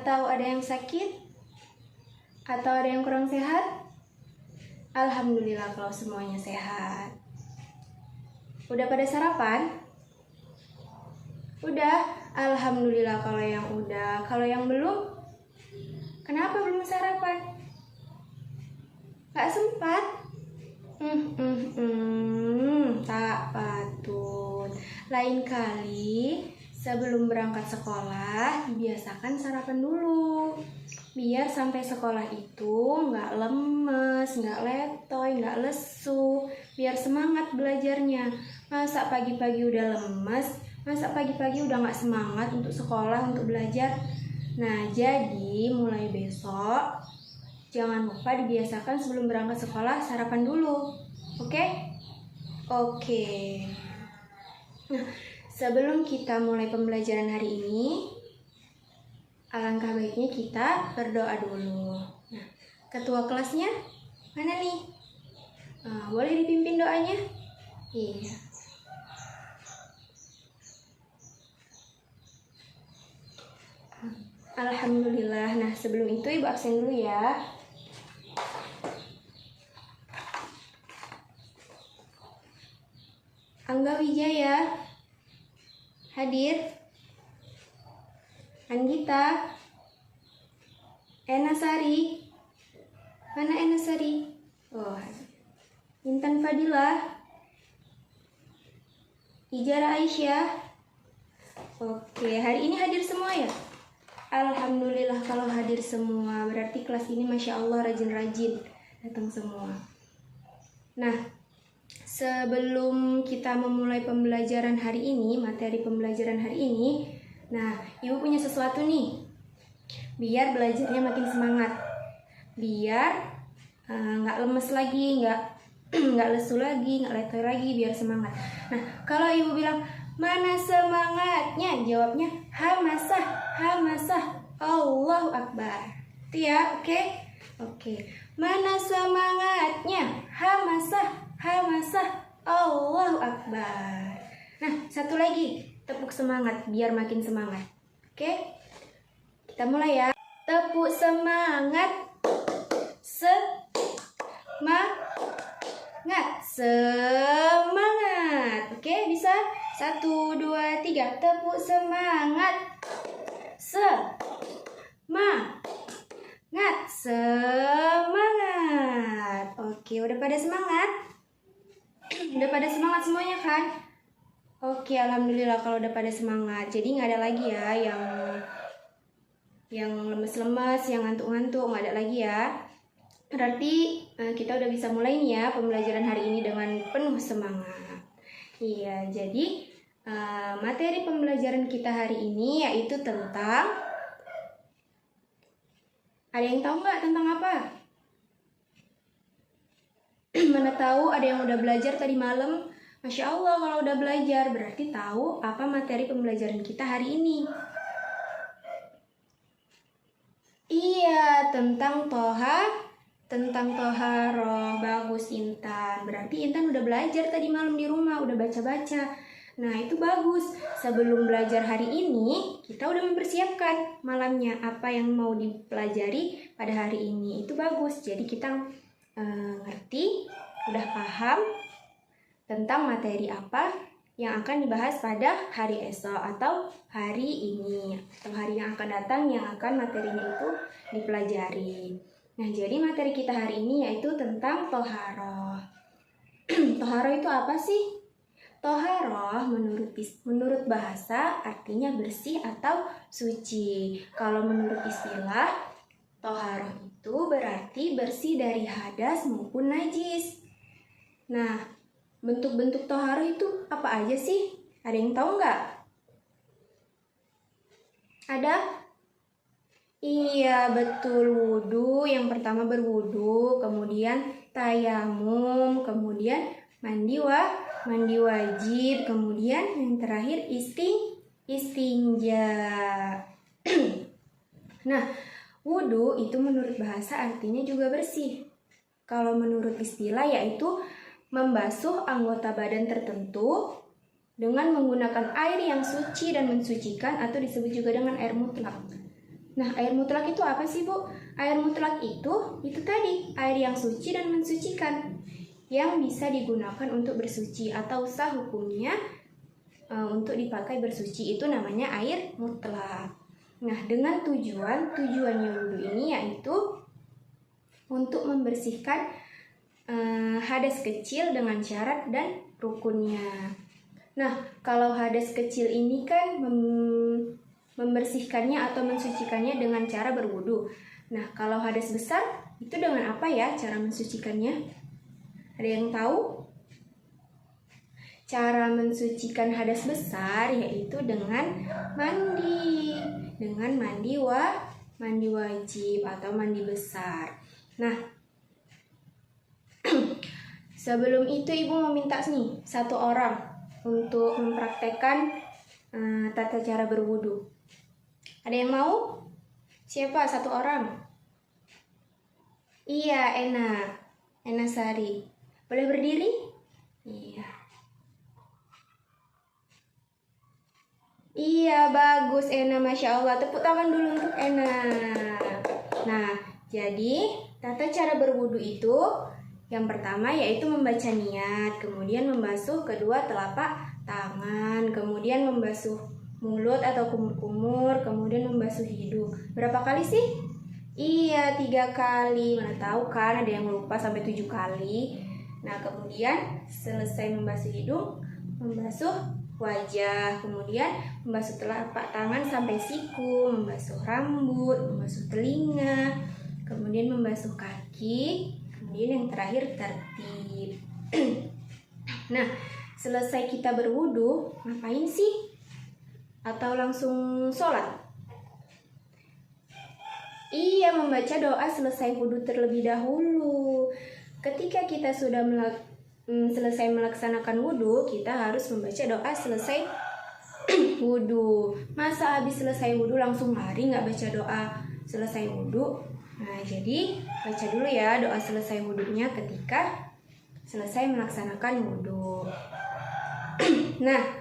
Atau ada yang sakit? Atau ada yang kurang sehat? Alhamdulillah kalau semuanya sehat. Udah pada sarapan? Udah? Alhamdulillah kalau yang udah. Kalau yang belum? Kenapa belum sarapan? Gak sempat? Tak patut. Lain kali sebelum berangkat sekolah dibiasakan sarapan dulu, biar sampai sekolah itu nggak lemes, nggak letoy, nggak lesu, biar semangat belajarnya. Masa pagi-pagi udah lemes, masa pagi-pagi udah nggak semangat untuk sekolah, untuk belajar. Nah, jadi mulai besok jangan lupa dibiasakan sebelum berangkat sekolah sarapan dulu. Oke? Oke. Nah, sebelum kita mulai pembelajaran hari ini, alangkah baiknya kita berdoa dulu. Nah, ketua kelasnya mana nih? Boleh dipimpin doanya? Iya. Alhamdulillah. Nah, sebelum itu Ibu absen dulu ya. Angga Wijaya hadir. Anggita, Enasari, mana Enasari? Oh, Intan Fadila, Ijara Aisyah. Oke, hari ini hadir semua ya? Alhamdulillah kalau hadir semua, berarti kelas ini Masya Allah rajin-rajin datang semua. Nah, sebelum kita memulai pembelajaran hari ini, materi pembelajaran hari ini, nah, Ibu punya sesuatu nih, biar belajarnya makin semangat, biar nggak lemes lagi, nggak lesu lagi, nggak letoy lagi, biar semangat. Nah, kalau Ibu bilang, mana semangatnya? Jawabnya, hamasah, hamasah, Allahu Akbar. Itu ya, oke? Oke. Mana semangatnya? Hamasah, hamasah, Allahu Akbar. Nah, satu lagi, tepuk semangat biar makin semangat. Oke? Kita mulai ya. Tepuk semangat. Semangat. Semangat. Oke, bisa? 1, 2, 3. Tepuk semangat. Semangat. Semangat. Oke, udah pada semangat? Udah pada semangat semuanya kan? Oke, alhamdulillah kalau udah pada semangat. Jadi nggak ada lagi ya yang lemes-lemes, yang ngantuk-ngantuk, nggak ada lagi ya. Berarti kita udah bisa mulai nih ya pembelajaran hari ini dengan penuh semangat. Iya, jadi materi pembelajaran kita hari ini yaitu tentang, ada yang tahu nggak tentang apa? Mana tahu, ada yang udah belajar tadi malam. Masya Allah kalau udah belajar berarti tahu apa materi pembelajaran kita hari ini. Iya, tentang toharoh. Bagus Intan. Berarti Intan udah belajar tadi malam di rumah, udah baca-baca. Nah, itu bagus. Sebelum belajar hari ini, kita udah mempersiapkan malamnya apa yang mau dipelajari pada hari ini. Itu bagus. Jadi kita ngerti, udah paham tentang materi apa yang akan dibahas pada hari esok atau hari ini atau hari yang akan datang yang akan materinya itu dipelajari. Nah, jadi materi kita hari ini yaitu tentang toharoh. Toharoh itu apa sih? Toharoh menurut bahasa artinya bersih atau suci. Kalau menurut istilah, toharoh itu berarti bersih dari hadas maupun najis. Nah, bentuk-bentuk toharoh itu apa aja sih? Ada yang tahu nggak? Ada? Iya, betul. Wudu, yang pertama berwudu, kemudian tayamum, kemudian mandi wajib, kemudian yang terakhir istinja. Nah, wudu itu menurut bahasa artinya juga bersih. Kalau menurut istilah yaitu membasuh anggota badan tertentu dengan menggunakan air yang suci dan mensucikan atau disebut juga dengan air mutlak. Nah, air mutlak itu apa sih, Bu? Air mutlak itu tadi, air yang suci dan mensucikan, yang bisa digunakan untuk bersuci atau sah hukumnya untuk dipakai bersuci, itu namanya air mutlak. Nah, dengan tujuannya wudhu ini yaitu untuk membersihkan hadas kecil dengan syarat dan rukunnya. Nah, kalau hadas kecil ini kan membersihkannya atau mensucikannya dengan cara berwudu. Nah, kalau hadas besar itu dengan apa ya cara mensucikannya? Ada yang tahu? Cara mensucikan hadas besar yaitu dengan mandi. Dengan mandi wajib atau mandi besar. Nah, sebelum itu Ibu meminta nih satu orang untuk mempraktekkan tata cara berwudu. Ada yang mau? Siapa satu orang? Iya, Ena Sari. Boleh berdiri? Iya. Iya, bagus Ena, Masya Allah. Tepuk tangan dulu untuk Ena. Nah, jadi tata cara berwudu itu yang pertama yaitu membaca niat, kemudian membasuh kedua telapak tangan, kemudian membasuh mulut atau kumur-kumur, kemudian membasuh hidung. Berapa kali sih? Iya, 3 kali. Mana tahu kan ada yang lupa sampai 7 kali. Nah, kemudian selesai membasuh hidung, membasuh wajah, kemudian membasuh telapak tangan sampai siku, membasuh rambut, membasuh telinga, kemudian membasuh kaki, kemudian yang terakhir tertib. Nah, selesai kita berwudu, ngapain sih? Atau langsung sholat? Iya, membaca doa selesai wudu terlebih dahulu. Ketika kita sudah selesai melaksanakan wudu, kita harus membaca doa selesai wudu. Masa habis selesai wudu langsung lari nggak baca doa selesai wudu? Nah, jadi baca dulu ya doa selesai wudunya ketika selesai melaksanakan wudu. Nah,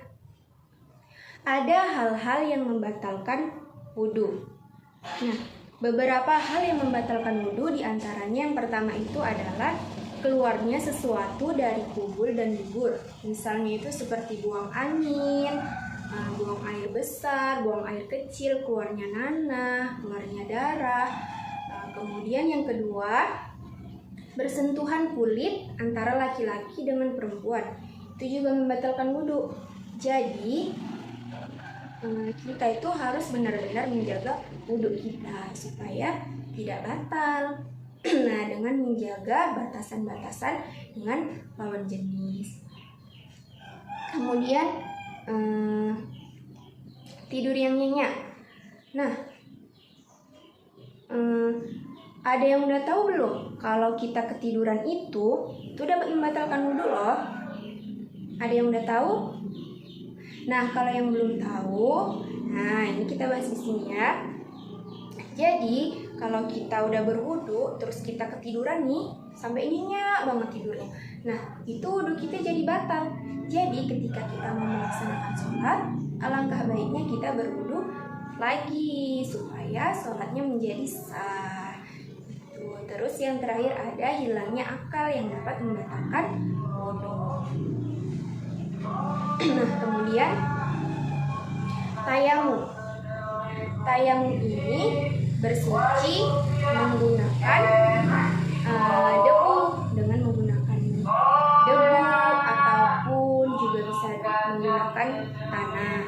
ada hal-hal yang membatalkan wudu. Nah, beberapa hal yang membatalkan wudu diantaranya yang pertama itu adalah keluarnya sesuatu dari kubul dan dubur. Misalnya itu seperti buang angin, buang air besar, buang air kecil, keluarnya nanah, keluarnya darah. Kemudian yang kedua, bersentuhan kulit antara laki-laki dengan perempuan. Itu juga membatalkan wudu. Jadi kita itu harus benar-benar menjaga wudu kita supaya tidak batal. Nah, dengan menjaga batasan-batasan dengan lawan jenis. Kemudian tidur yang nyenyak. Nah, ada yang udah tahu belum kalau kita ketiduran itu dapat membatalkan wudu loh? Ada yang udah tahu? Nah, kalau yang belum tahu, nah ini kita bahas di sini ya. Jadi, kalau kita udah berwudu, terus kita ketiduran nih, sampai nyenyak banget tidurnya. Nah, itu wudu kita jadi batal. Jadi, ketika kita mau melaksanakan sholat, alangkah baiknya kita berwudu lagi, supaya sholatnya menjadi sah. Terus yang terakhir ada hilangnya akal yang dapat membatalkan wudu. Nah, kemudian tayamum. Tayamum ini bersuci menggunakan debu, dengan menggunakan debu ataupun juga bisa menggunakan tanah.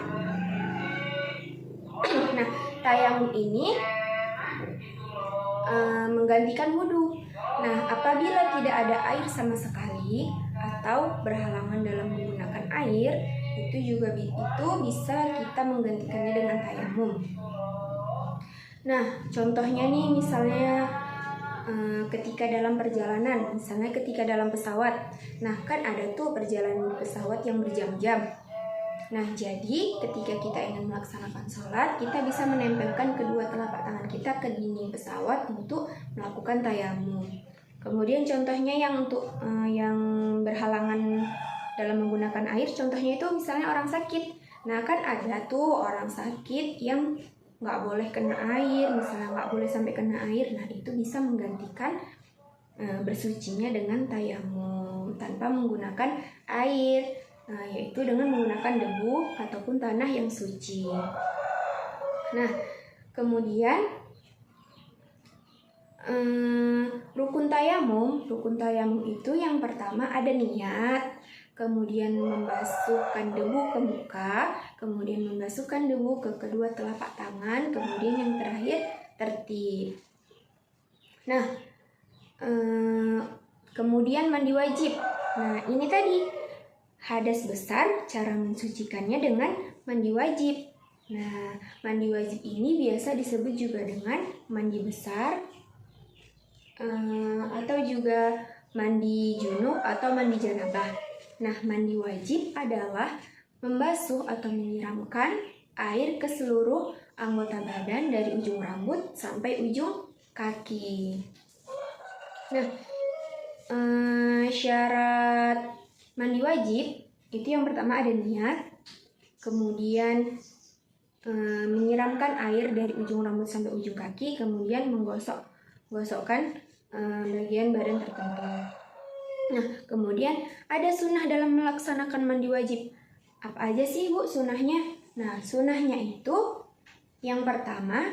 Nah, tayamum ini menggantikan wudu. Nah, apabila tidak ada air sama sekali atau berhalangan dalam menggunakan air, itu bisa kita menggantikannya dengan tayamum. Nah, contohnya nih misalnya ketika dalam perjalanan, misalnya ketika dalam pesawat. Nah, kan ada tuh perjalanan pesawat yang berjam-jam. Nah, jadi ketika kita ingin melaksanakan sholat, kita bisa menempelkan kedua telapak tangan kita ke dinding pesawat untuk melakukan tayamum. Kemudian contohnya yang untuk yang berhalangan dalam menggunakan air, contohnya itu misalnya orang sakit. Nah, kan ada tuh orang sakit yang nggak boleh kena air, misalnya nggak boleh sampai kena air. Nah, itu bisa menggantikan bersucinya dengan tayamum tanpa menggunakan air, yaitu dengan menggunakan debu ataupun tanah yang suci. Nah, kemudian rukun tayamum itu yang pertama ada niat, kemudian membasuhkan debu ke muka, kemudian membasuhkan debu ke kedua telapak tangan, kemudian yang terakhir tertib. Nah, kemudian mandi wajib. Nah, ini tadi hadas besar, cara mensucikannya dengan mandi wajib. Nah, mandi wajib ini biasa disebut juga dengan mandi besar, atau juga mandi junub atau mandi janabah. Nah, mandi wajib adalah membasuh atau menyiramkan air ke seluruh anggota badan dari ujung rambut sampai ujung kaki. Nah, syarat mandi wajib itu yang pertama ada niat, kemudian menyiramkan air dari ujung rambut sampai ujung kaki, kemudian menggosokkan bagian badan tertentu. Nah, kemudian ada sunnah dalam melaksanakan mandi wajib. Apa aja sih, Bu, sunnahnya? Nah, sunnahnya itu yang pertama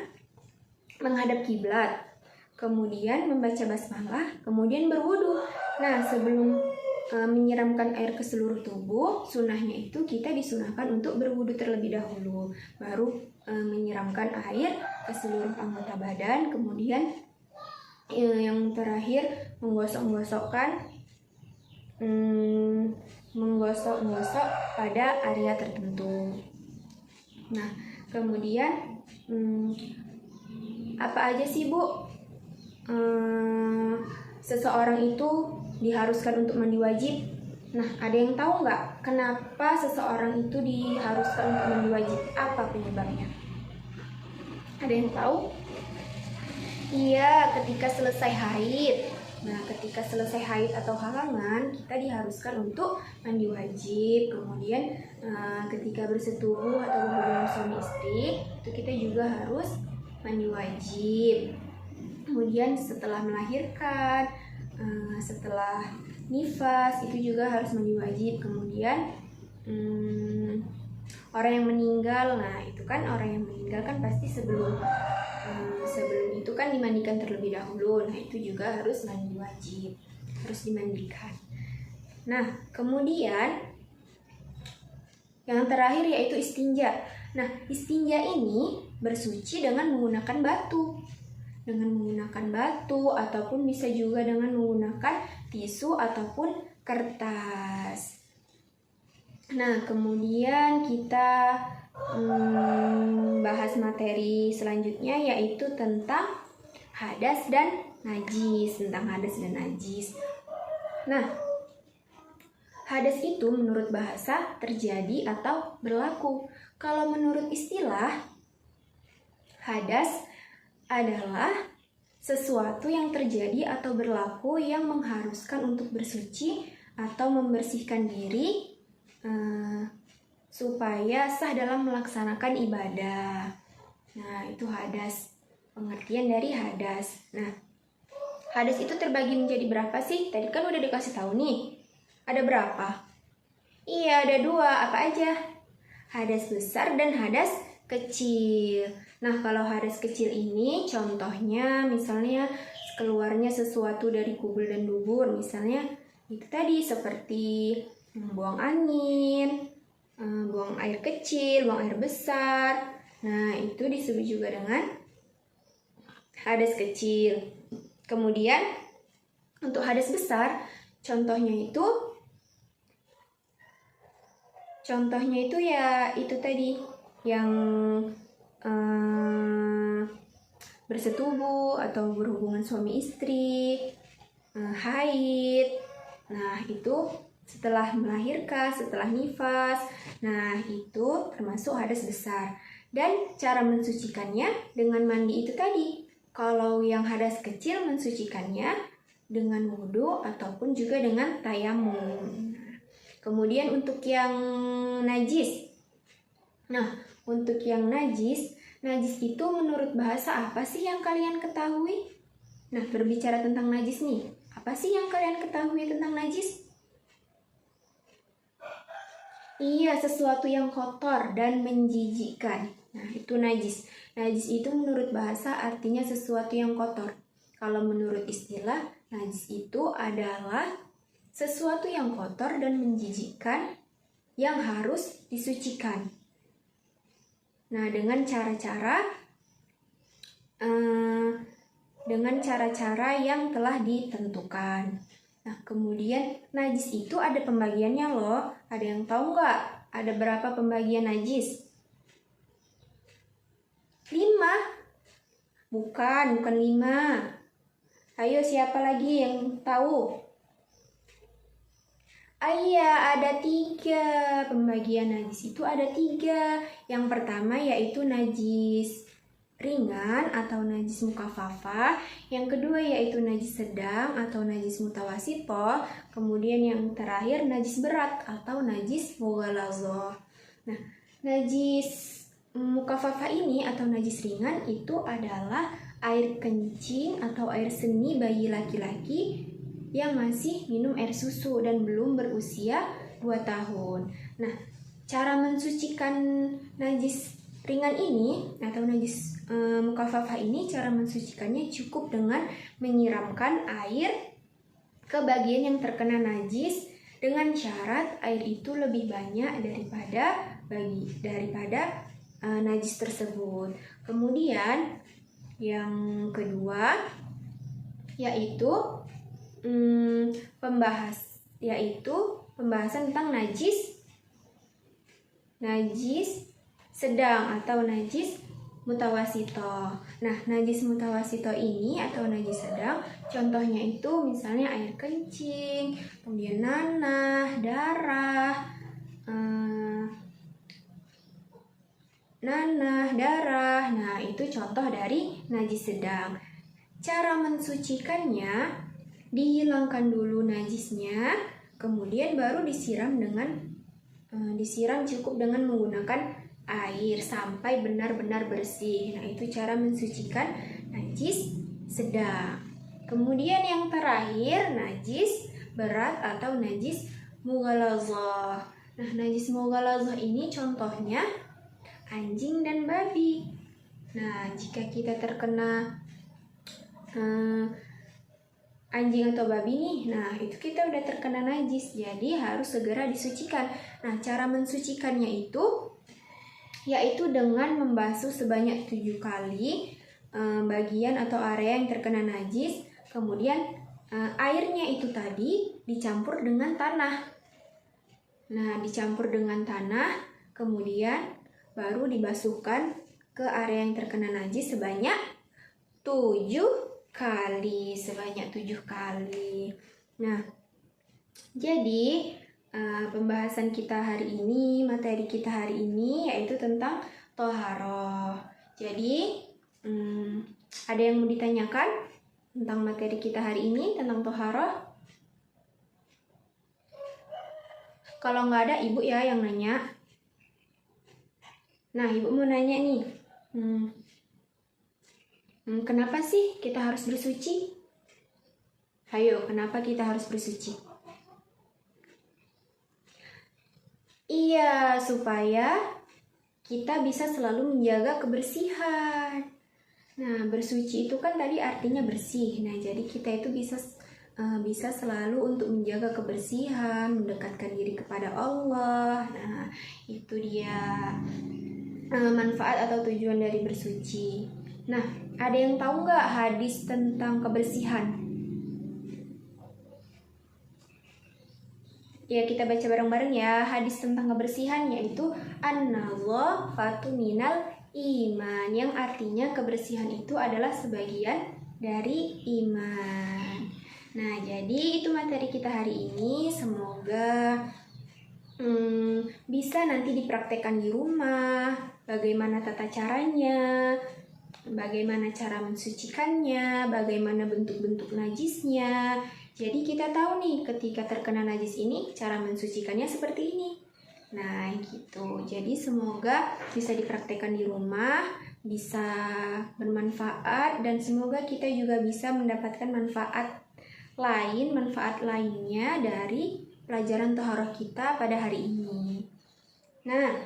menghadap kiblat, kemudian membaca basmalah, kemudian berwudu. Nah, sebelum menyiramkan air ke seluruh tubuh, sunnahnya itu kita disunahkan untuk berwudu terlebih dahulu, baru menyiramkan air ke seluruh anggota badan, kemudian yang terakhir menggosok-gosok pada area tertentu. Nah, kemudian apa aja sih, Bu, seseorang itu diharuskan untuk mandi wajib? Nah, ada yang tahu nggak kenapa seseorang itu diharuskan untuk mandi wajib? Apa penyebabnya? Ada yang tahu? Iya, ketika selesai haid. Nah, ketika selesai haid atau halangan, kita diharuskan untuk mandi wajib. Kemudian ketika bersetubuh atau berhubungan suami istri, itu kita juga harus mandi wajib. Kemudian setelah melahirkan, setelah nifas, itu juga harus mandi wajib. Kemudian orang yang meninggal, nah itu kan orang yang meninggal kan pasti sebelum itu kan dimandikan terlebih dahulu. Nah, itu juga harus mandi wajib, harus dimandikan. Nah, kemudian yang terakhir yaitu istinja. Nah, istinja ini bersuci dengan menggunakan batu. Dengan menggunakan batu ataupun bisa juga dengan menggunakan tisu ataupun kertas. Nah, kemudian kita bahas materi selanjutnya yaitu tentang hadas dan najis, Nah, hadas itu menurut bahasa terjadi atau berlaku. Kalau menurut istilah, hadas adalah sesuatu yang terjadi atau berlaku yang mengharuskan untuk bersuci atau membersihkan diri supaya sah dalam melaksanakan ibadah. Nah, itu hadas. Pengertian dari hadas. Nah, hadas itu terbagi menjadi berapa sih? Tadi kan udah dikasih tahu nih. Ada berapa? Iya, ada 2. Apa aja? Hadas besar dan hadas kecil. Nah, kalau hadas kecil ini contohnya misalnya keluarnya sesuatu dari kubul dan dubur. Misalnya itu tadi seperti buang angin, buang air kecil, buang air besar. Nah, itu disebut juga dengan hadas kecil. Kemudian untuk hadas besar, contohnya itu ya itu tadi yang bersetubuh atau berhubungan suami istri, haid. Nah, itu setelah melahirkan, setelah nifas. Nah, itu termasuk hadas besar. Dan cara mensucikannya dengan mandi itu tadi. Kalau yang hadas kecil mensucikannya dengan wudhu ataupun juga dengan tayamum. Kemudian untuk yang najis. Nah, untuk yang najis Najis itu menurut bahasa apa sih yang kalian ketahui? Nah, berbicara tentang najis nih, apa sih yang kalian ketahui tentang najis? Iya, sesuatu yang kotor dan menjijikkan. Nah, itu najis. Najis itu menurut bahasa artinya sesuatu yang kotor. Kalau menurut istilah, najis itu adalah sesuatu yang kotor dan menjijikkan yang harus disucikan. Nah, dengan cara-cara yang telah ditentukan. Nah, kemudian najis itu ada pembagiannya loh. Ada yang tahu nggak? Ada berapa pembagian najis? 5. Bukan 5. Ayo, siapa lagi yang tahu? Iya, ada 3. Pembagian najis itu ada 3. Yang pertama yaitu najis ringan atau najis mukhaffafah, yang kedua yaitu najis sedang atau najis mutawasito, kemudian yang terakhir najis berat atau najis mughalazah. Nah, najis mukhaffafah ini atau najis ringan itu adalah air kencing atau air seni bayi laki-laki yang masih minum air susu dan belum berusia 2 tahun. Nah, cara mensucikan najis ringan ini atau najis mukhaffafah ini, cara mensucikannya cukup dengan menyiramkan air ke bagian yang terkena najis dengan syarat air itu lebih banyak daripada najis tersebut. Kemudian yang kedua yaitu pembahasan tentang najis sedang atau najis mutawasito. Nah, najis mutawasito ini atau najis sedang, contohnya itu misalnya air kencing, kemudian nanah, darah. Nah, itu contoh dari najis sedang. Cara mensucikannya, dihilangkan dulu najisnya, kemudian baru disiram cukup dengan menggunakan air sampai benar-benar bersih. Nah, itu cara mensucikan najis sedang. Kemudian yang terakhir, najis berat atau najis mughalazah. Nah, najis mughalazah ini contohnya anjing dan babi. Nah, jika kita terkena anjing atau babi nih, nah itu kita udah terkena najis, jadi harus segera disucikan. Nah, cara mensucikannya itu yaitu dengan membasuh sebanyak 7 kali bagian atau area yang terkena najis, kemudian airnya itu tadi dicampur dengan tanah. Nah, dicampur dengan tanah, kemudian baru dibasuhkan ke area yang terkena najis sebanyak 7 kali. Nah, jadi pembahasan kita hari ini, materi kita hari ini yaitu tentang toharoh. Jadi ada yang mau ditanyakan tentang materi kita hari ini tentang toharoh? Kalau nggak ada, ibu ya yang nanya. Nah, ibu mau nanya nih, kenapa sih kita harus bersuci? Ayo, kenapa kita harus bersuci? Iya, supaya kita bisa selalu menjaga kebersihan. Nah, bersuci itu kan tadi artinya bersih. Nah, jadi kita itu bisa selalu untuk menjaga kebersihan, mendekatkan diri kepada Allah. Nah, itu dia manfaat atau tujuan dari bersuci. Nah, ada yang tahu nggak hadis tentang kebersihan? Ya, kita baca bareng-bareng ya. Hadis tentang kebersihan yaitu an-nadhafatu minal iman, yang artinya kebersihan itu adalah sebagian dari iman. Nah, jadi itu materi kita hari ini. Semoga bisa nanti dipraktekkan di rumah. Bagaimana tata caranya, bagaimana cara mensucikannya, bagaimana bentuk-bentuk najisnya. Jadi kita tahu nih ketika terkena najis ini cara mensucikannya seperti ini. Nah, gitu. Jadi semoga bisa dipraktekkan di rumah bisa bermanfaat, dan semoga kita juga bisa mendapatkan manfaat lainnya dari pelajaran toharoh kita pada hari ini. Nah,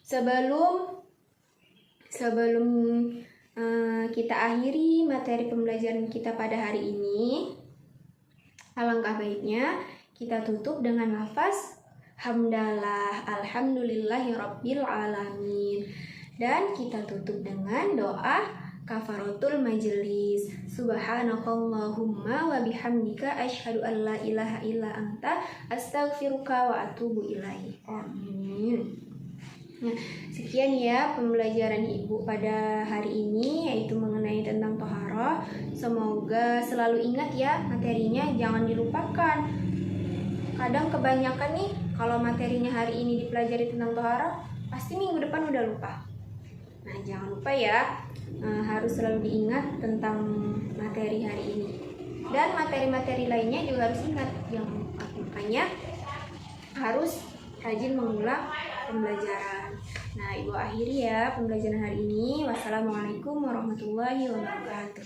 sebelum kita akhiri materi pembelajaran kita pada hari ini, alangkah baiknya kita tutup dengan lafaz hamdalah, alhamdulillahirabbil alamin, dan kita tutup dengan doa kafaratul majelis, subhanakallahumma wa bihamdika asyhadu an la ilaha illa anta astaghfiruka wa atubu ilaik. Amin. Nah, sekian ya pembelajaran Ibu pada hari ini, yaitu mengenai tentang toharoh. Semoga selalu ingat ya materinya, jangan dilupakan. Kadang kebanyakan nih, kalau materinya hari ini dipelajari tentang toharoh, pasti minggu depan udah lupa. Nah, jangan lupa ya, harus selalu diingat tentang materi hari ini. Dan materi-materi lainnya juga harus ingat, jangan lupa. Makanya harus rajin mengulang pembelajaran. Nah, Ibu akhiri ya pembelajaran hari ini. Wassalamualaikum warahmatullahi wabarakatuh.